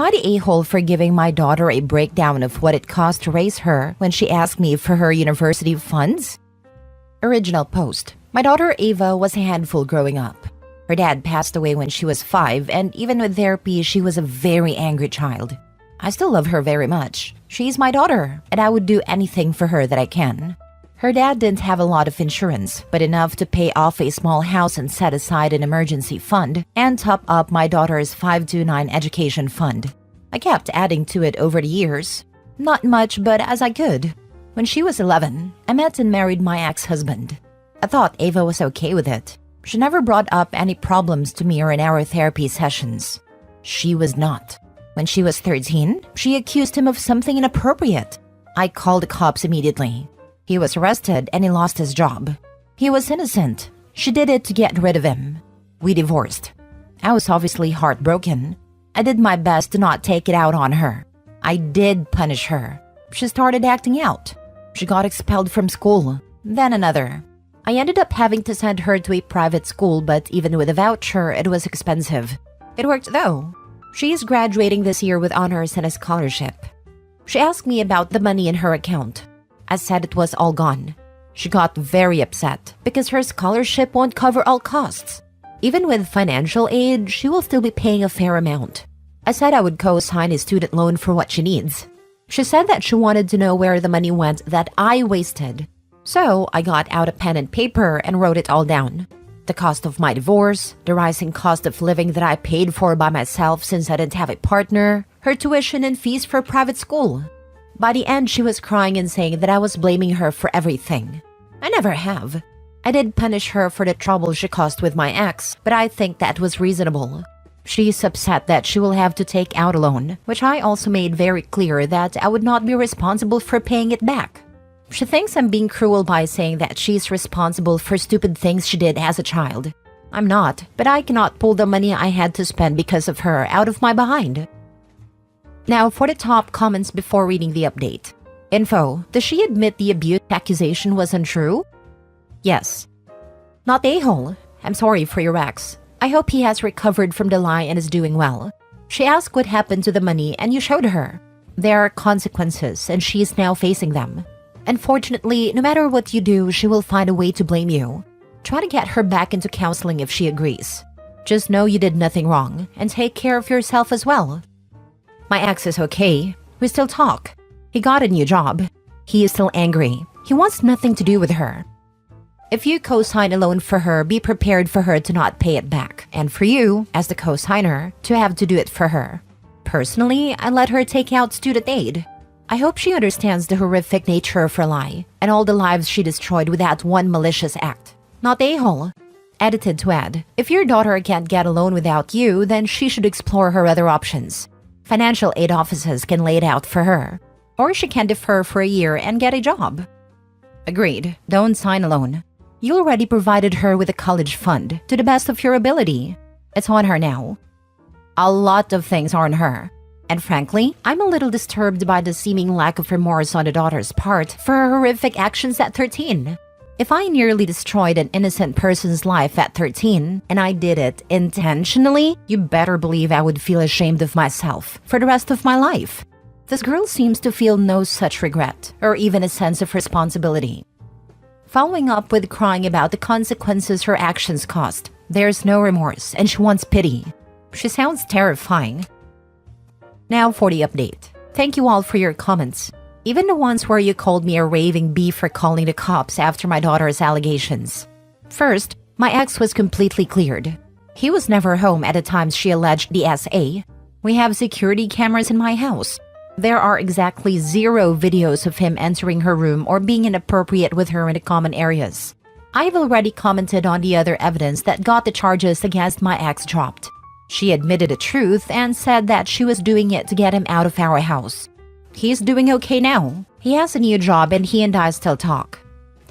Am I the a-hole for giving my daughter a breakdown of what it cost to raise her when she asked me for her university funds? Original post. My daughter Ava was a handful growing up. Her dad passed away when she was 5, and even with therapy, she was a very angry child. I still love her very much. She's my daughter, and I would do anything for her that I can. Her dad didn't have a lot of insurance, but enough to pay off a small house and set aside an emergency fund and top up my daughter's 529 education fund. I kept adding to it over the years. Not much, but as I could. When she was 11, I met and married my ex-husband. I thought Ava was okay with it. She never brought up any problems to me or in our therapy sessions. She was not. When she was 13, she accused him of something inappropriate. I called the cops immediately. He was arrested and he lost his job. He was innocent. She did it to get rid of him. We divorced. I was obviously heartbroken. I did my best to not take it out on her. I did punish her. She started acting out. She got expelled from school, then another. I ended up having to send her to a private school, but even with a voucher, it was expensive. It worked though. She is graduating this year with honors and a scholarship. She asked me about the money in her account. I said it was all gone. She got very upset because her scholarship won't cover all costs. Even with financial aid, she will still be paying a fair amount. I said I would co-sign a student loan for what she needs. She said that she wanted to know where the money went that I wasted. So I got out a pen and paper and wrote it all down. The cost of my divorce, the rising cost of living that I paid for by myself since I didn't have a partner, her tuition and fees for private school. By the end, she was crying and saying that I was blaming her for everything. I never have. I did punish her for the trouble she caused with my ex, but I think that was reasonable. She's upset that she will have to take out a loan, which I also made very clear that I would not be responsible for paying it back. She thinks I'm being cruel by saying that she's responsible for stupid things she did as a child. I'm not, but I cannot pull the money I had to spend because of her out of my behind. Now for the top comments before reading the update. Info: does she admit the abuse accusation was untrue? Yes. Not a-hole. I'm sorry for your ex. I hope he has recovered from the lie and is doing well. She asked what happened to the money and you showed her. There are consequences and she is now facing them. Unfortunately, no matter what you do, she will find a way to blame you. Try to get her back into counseling if she agrees. Just know you did nothing wrong and take care of yourself as well. My ex is okay. We still talk. He got a new job. He is still angry. He wants nothing to do with her. If you co-sign a loan for her, be prepared for her to not pay it back, and for you, as the co-signer, to have to do it for her. Personally, I let her take out student aid. I hope she understands the horrific nature of her lie, and all the lives she destroyed with that one malicious act. Not a-hole. Edited to add, if your daughter can't get a loan without you, then she should explore her other options. Financial aid offices can lay it out for her. Or she can defer for a year and get a job. Agreed. Don't sign a loan. You already provided her with a college fund to the best of your ability. It's on her now. A lot of things are on her. And frankly, I'm a little disturbed by the seeming lack of remorse on the daughter's part for her horrific actions at 13. If I nearly destroyed an innocent person's life at 13, and I did it intentionally, you better believe I would feel ashamed of myself for the rest of my life. This girl seems to feel no such regret, or even a sense of responsibility. Following up with crying about the consequences her actions caused, there's no remorse and she wants pity. She sounds terrifying. Now for the update. Thank you all for your comments. Even the ones where you called me a raving bee for calling the cops after my daughter's allegations. First, my ex was completely cleared. He was never home at the times she alleged the SA. We have security cameras in my house. There are exactly 0 videos of him entering her room or being inappropriate with her in the common areas. I've already commented on the other evidence that got the charges against my ex dropped. She admitted the truth and said that she was doing it to get him out of our house. He's doing okay now. He has a new job and he and I still talk.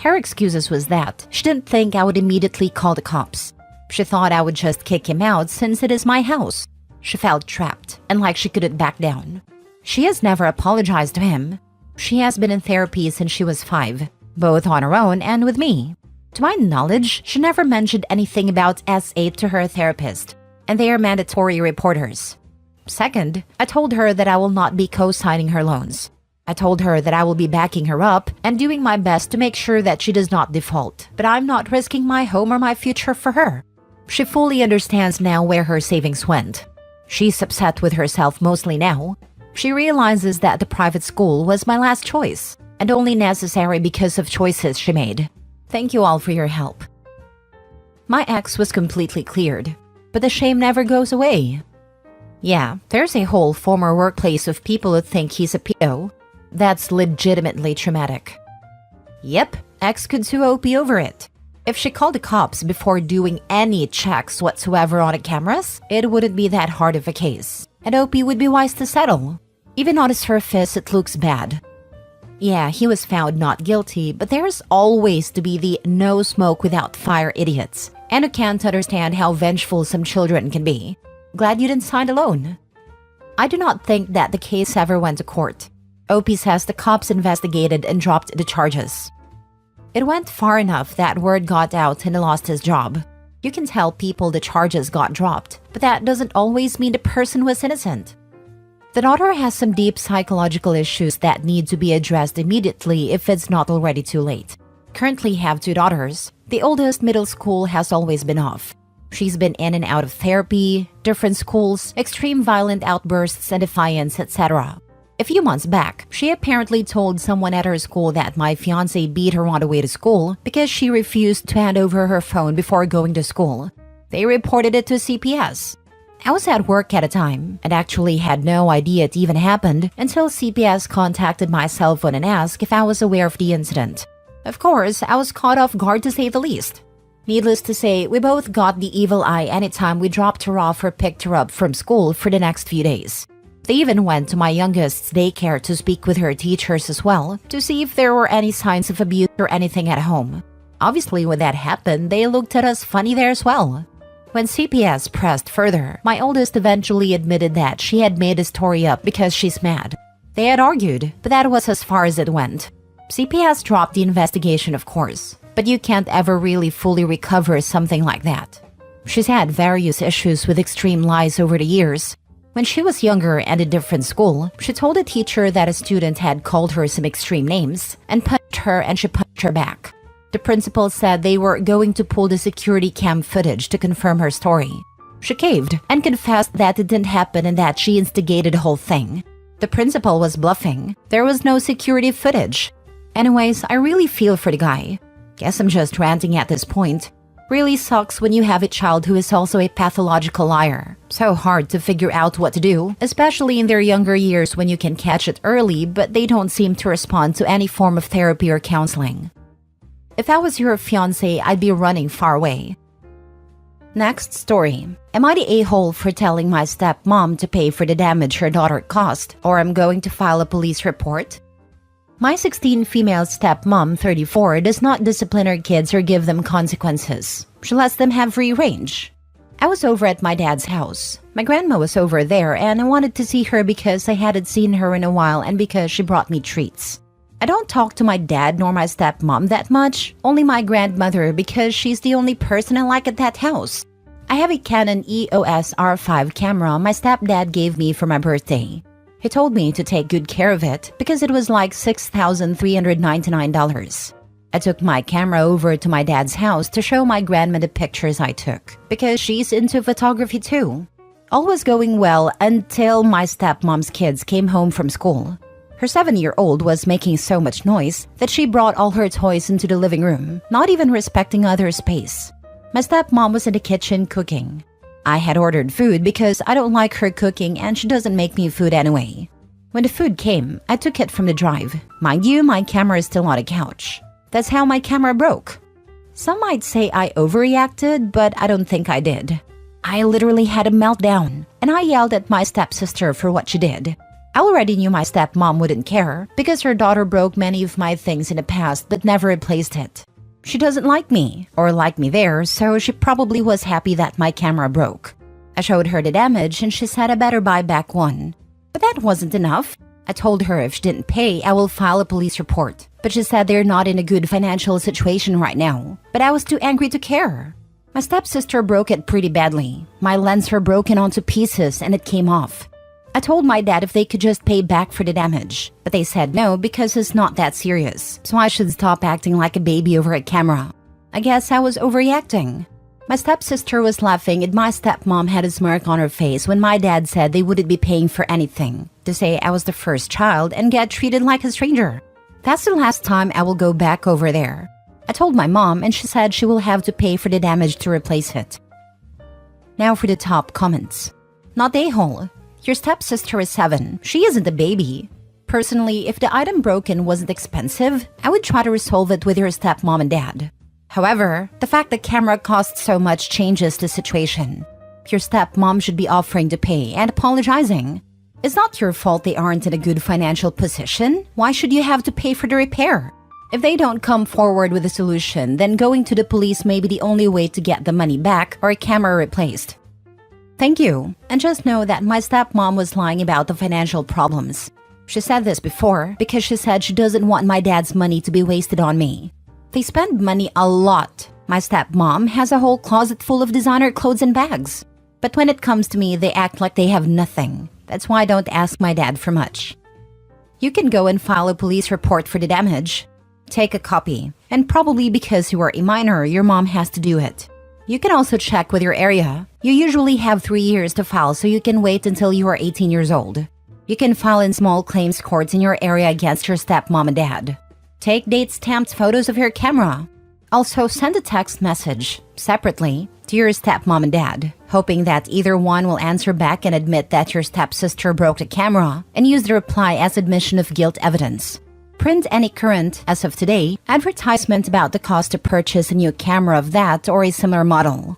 Her excuses was that she didn't think I would immediately call the cops. She thought I would just kick him out since it is my house. She felt trapped and like she couldn't back down. She has never apologized to him. She has been in therapy since she was 5, both on her own and with me. To my knowledge, she never mentioned anything about SA to her therapist, and they are mandatory reporters. Second, I told her that I will not be co-signing her loans. I told her that I will be backing her up and doing my best to make sure that she does not default, but I'm not risking my home or my future for her. She fully understands now where her savings went. She's upset with herself mostly now. She realizes that the private school was my last choice and only necessary because of choices she made. Thank you all for your help. My ex was completely cleared, but the shame never goes away. Yeah, there's a whole former workplace of people who think he's a pedo. That's legitimately traumatic. Yep, ex could sue OP over it. If she called the cops before doing any checks whatsoever on the cameras, it wouldn't be that hard of a case, and OP would be wise to settle. Even on the surface, it looks bad. Yeah, he was found not guilty, but there's always to be the no smoke without fire idiots, and who can't understand how vengeful some children can be. Glad you didn't sign a loan. I do not think that the case ever went to court. OP says the cops investigated and dropped the charges. It went far enough that word got out and he lost his job. You can tell people the charges got dropped, but that doesn't always mean the person was innocent. The daughter has some deep psychological issues that need to be addressed immediately if it's not already too late. Currently have 2 daughters. The oldest middle school has always been off. She's been in and out of therapy, different schools, extreme violent outbursts and defiance, etc. A few months back, she apparently told someone at her school that my fiance beat her on the way to school because she refused to hand over her phone before going to school. They reported it to CPS. I was at work at the time and actually had no idea it even happened until CPS contacted my cell phone and asked if I was aware of the incident. Of course, I was caught off guard to say the least. Needless to say, we both got the evil eye anytime we dropped her off or picked her up from school for the next few days. They even went to my youngest's daycare to speak with her teachers as well to see if there were any signs of abuse or anything at home. Obviously, when that happened, they looked at us funny there as well. When CPS pressed further, my oldest eventually admitted that she had made a story up because she's mad. They had argued, but that was as far as it went. CPS dropped the investigation, of course, but you can't ever really fully recover something like that. She's had various issues with extreme lies over the years. When she was younger and a different school, she told a teacher that a student had called her some extreme names and punched her, and she punched her back. The principal said they were going to pull the security cam footage to confirm her story. She caved and confessed that it didn't happen and that she instigated the whole thing. The principal was bluffing. There was no security footage. Anyways, I really feel for the guy. Guess I'm just ranting at this point. Really sucks when you have a child who is also a pathological liar. So hard to figure out what to do, especially in their younger years when you can catch it early but they don't seem to respond to any form of therapy or counseling. If I was your fiancé, I'd be running far away. Next story. Am I the a-hole for telling my stepmom to pay for the damage her daughter caused, or I'm going to file a police report? My 16 female stepmom, 34, does not discipline her kids or give them consequences. She lets them have free range. I was over at my dad's house. My grandma was over there and I wanted to see her because I hadn't seen her in a while and because she brought me treats. I don't talk to my dad nor my stepmom that much, only my grandmother because she's the only person I like at that house. I have a Canon EOS R5 camera my stepdad gave me for my birthday. He told me to take good care of it because it was like $6,399. I took my camera over to my dad's house to show my grandma the pictures I took because she's into photography too. All was going well until my stepmom's kids came home from school. Her 7-year-old was making so much noise that she brought all her toys into the living room, not even respecting other space. My stepmom was in the kitchen cooking. I had ordered food because I don't like her cooking and she doesn't make me food anyway. When the food came, I took it from the drive. Mind you, my camera is still on the couch. That's how my camera broke. Some might say I overreacted, but I don't think I did. I literally had a meltdown, and I yelled at my stepsister for what she did. I already knew my stepmom wouldn't care because her daughter broke many of my things in the past but never replaced it. She doesn't like me, or like me there, so she probably was happy that my camera broke. I showed her the damage and she said I better buy back one. But that wasn't enough. I told her if she didn't pay, I will file a police report. But she said they're not in a good financial situation right now. But I was too angry to care. My stepsister broke it pretty badly. My lens were broken onto pieces and it came off. I told my dad if they could just pay back for the damage, but they said no because it's not that serious, so I should stop acting like a baby over a camera. I guess I was overreacting. My stepsister was laughing and my stepmom had a smirk on her face when my dad said they wouldn't be paying for anything, to say I was the first child and get treated like a stranger. That's the last time I will go back over there. I told my mom and she said she will have to pay for the damage to replace it. Now for the top comments. Not the a-hole. Your stepsister is 7. She isn't a baby. Personally, if the item broken wasn't expensive, I would try to resolve it with your stepmom and dad. However, the fact the camera costs so much changes the situation. Your stepmom should be offering to pay and apologizing. It's not your fault they aren't in a good financial position. Why should you have to pay for the repair? If they don't come forward with a solution, then going to the police may be the only way to get the money back or a camera replaced. Thank you, and just know that my stepmom was lying about the financial problems. She said this before because she said she doesn't want my dad's money to be wasted on me. They spend money a lot. My stepmom has a whole closet full of designer clothes and bags. But when it comes to me, they act like they have nothing. That's why I don't ask my dad for much. You can go and file a police report for the damage. Take a copy, and probably because you are a minor, your mom has to do it. You can also check with your area. You usually have 3 years to file, so you can wait until you are 18 years old. You can file in small claims courts in your area against your stepmom and dad. Take date-stamped photos of your camera. Also, send a text message, separately, to your stepmom and dad, hoping that either one will answer back and admit that your stepsister broke the camera and use the reply as admission of guilt evidence. Print any current, as of today, advertisement about the cost to purchase a new camera of that or a similar model.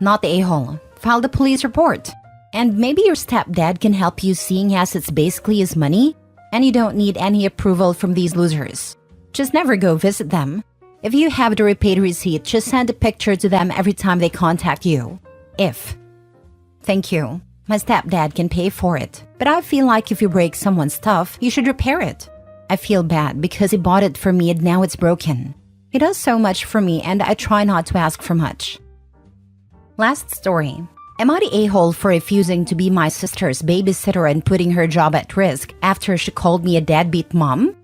Not the a-hole. File the police report. And maybe your stepdad can help you, seeing as it's basically his money, and you don't need any approval from these losers. Just never go visit them. If you have the repaid receipt, just send a picture to them every time they contact you. If. Thank you. My stepdad can pay for it, but I feel like if you break someone's stuff, you should repair it. I feel bad because he bought it for me and now it's broken. He does so much for me and I try not to ask for much. Last story. Am I the a-hole for refusing to be my sister's babysitter and putting her job at risk after she called me a deadbeat mom?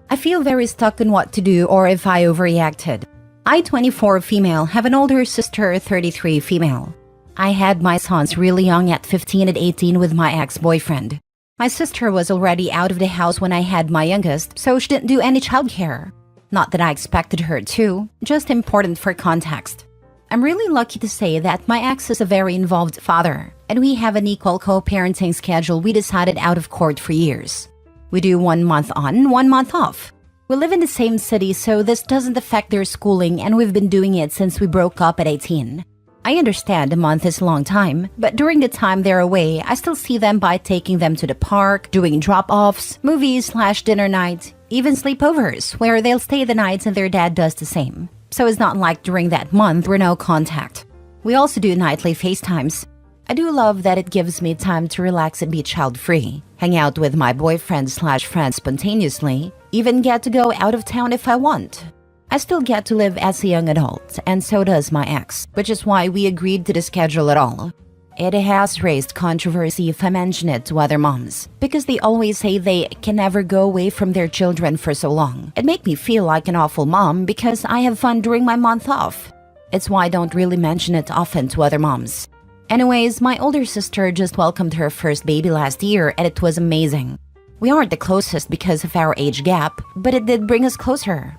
I feel very stuck on what to do or if I overreacted. I, 24 female, have an older sister, 33 female. I had my sons really young at 15 and 18 with my ex-boyfriend. My sister was already out of the house when I had my youngest, so she didn't do any childcare. Not that I expected her to, just important for context. I'm really lucky to say that my ex is a very involved father, and we have an equal co-parenting schedule we decided out of court for years. We do 1 month on, 1 month off. We live in the same city, so this doesn't affect their schooling, and we've been doing it since we broke up at 18. I understand a month is a long time, but during the time they're away, I still see them by taking them to the park, doing drop-offs, movies/dinner night, even sleepovers, where they'll stay the nights and their dad does the same. So it's not like during that month we're no contact. We also do nightly FaceTimes. I do love that it gives me time to relax and be child-free, hang out with my boyfriend/friends spontaneously, even get to go out of town if I want. I still get to live as a young adult, and so does my ex, which is why we agreed to the schedule at all. It has raised controversy if I mention it to other moms, because they always say they can never go away from their children for so long. It makes me feel like an awful mom because I have fun during my month off. It's why I don't really mention it often to other moms. Anyways, my older sister just welcomed her first baby last year and it was amazing. We aren't the closest because of our age gap, but it did bring us closer.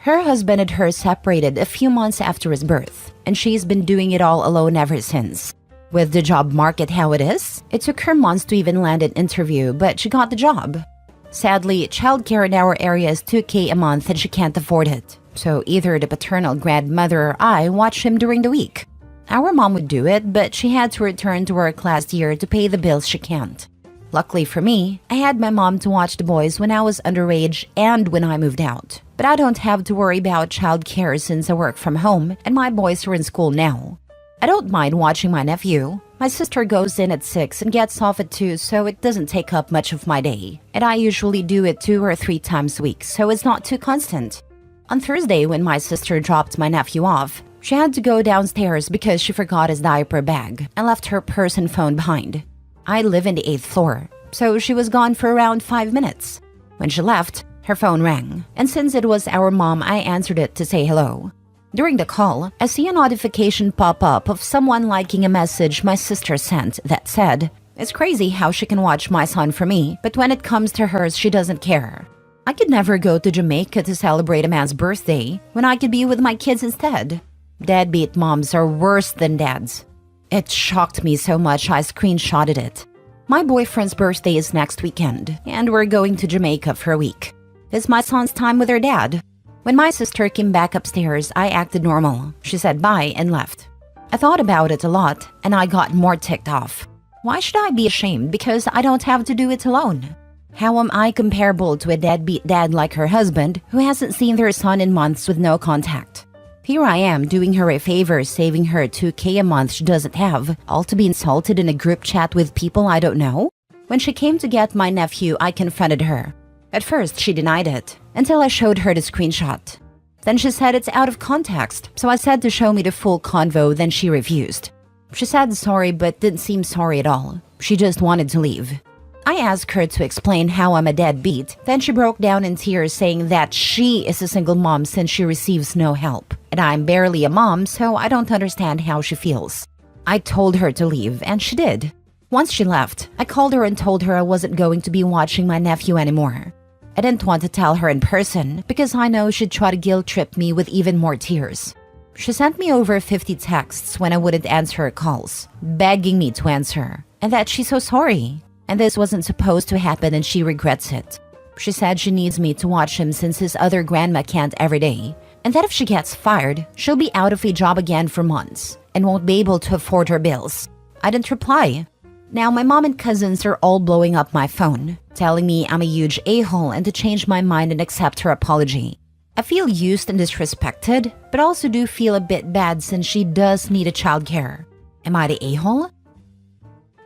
Her husband and her separated a few months after his birth, and she's been doing it all alone ever since. With the job market how it is, it took her months to even land an interview, but she got the job. Sadly, childcare in our area is $2,000 a month and she can't afford it. So either the paternal grandmother or I watch him during the week. Our mom would do it, but she had to return to work last year to pay the bills she can't. Luckily for me, I had my mom to watch the boys when I was underage and when I moved out. But I don't have to worry about childcare since I work from home and my boys are in school now. I don't mind watching my nephew. My sister goes in at 6 and gets off at 2, so it doesn't take up much of my day. And I usually do it 2 or 3 times a week, so it's not too constant. On Thursday, when my sister dropped my nephew off, She had to go downstairs because she forgot his diaper bag and left her purse and phone behind. I live in the 8th floor, so she was gone for around 5 minutes. When she left, her phone rang, and since it was our mom, I answered it to say hello. During the call, I see a notification pop up of someone liking a message my sister sent that said, "It's crazy how she can watch my son for me, but when it comes to hers, she doesn't care. I could never go to Jamaica to celebrate a man's birthday when I could be with my kids instead. Deadbeat moms are worse than dads." It shocked me so much I screenshotted it. My boyfriend's birthday is next weekend, and we're going to Jamaica for a week. It's my son's time with her dad. When my sister came back upstairs, I acted normal. She said bye and left. I thought about it a lot, and I got more ticked off. Why should I be ashamed because I don't have to do it alone? How am I comparable to a deadbeat dad like her husband who hasn't seen their son in months with no contact? Here I am doing her a favor, saving her $2K a month she doesn't have, all to be insulted in a group chat with people I don't know? When she came to get my nephew, I confronted her. At first, she denied it, until I showed her the screenshot. Then she said it's out of context, so I said to show me the full convo, then she refused. She said sorry but didn't seem sorry at all. She just wanted to leave. I asked her to explain how I'm a deadbeat, then she broke down in tears saying that she is a single mom since she receives no help. And I'm barely a mom, so I don't understand how she feels. I told her to leave, and she did. Once she left, I called her and told her I wasn't going to be watching my nephew anymore. I didn't want to tell her in person because I know she'd try to guilt trip me with even more tears. She sent me over 50 texts when I wouldn't answer her calls, begging me to answer, and that she's so sorry. And this wasn't supposed to happen and she regrets it. She said she needs me to watch him since his other grandma can't every day, and that if she gets fired, she'll be out of a job again for months and won't be able to afford her bills. I didn't reply. Now my mom and cousins are all blowing up my phone, telling me I'm a huge a-hole and to change my mind and accept her apology. I feel used and disrespected, but also do feel a bit bad since she does need a childcare. Am I the a-hole?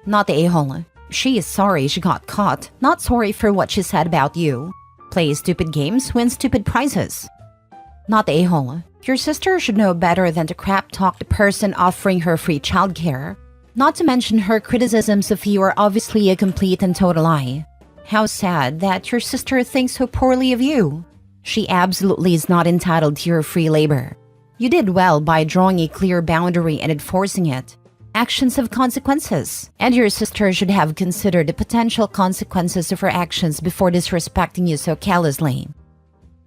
Not the a-hole. She is sorry she got caught, not sorry for what she said about you. Play stupid games, win stupid prizes. Not the a-hole. Your sister should know better than to crap talk the person offering her free childcare. Not to mention her criticisms of you are obviously a complete and total lie. How sad that your sister thinks so poorly of you. She absolutely is not entitled to your free labor. You did well by drawing a clear boundary and enforcing it. Actions have consequences, and your sister should have considered the potential consequences of her actions before disrespecting you so callously.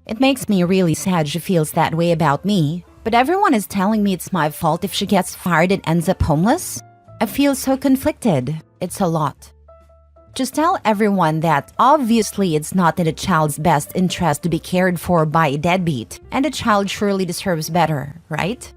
It makes me really sad she feels that way about me, but everyone is telling me it's my fault if she gets fired and ends up homeless. I feel so conflicted. It's a lot. Just tell everyone that obviously it's not in a child's best interest to be cared for by a deadbeat, and a child surely deserves better, right?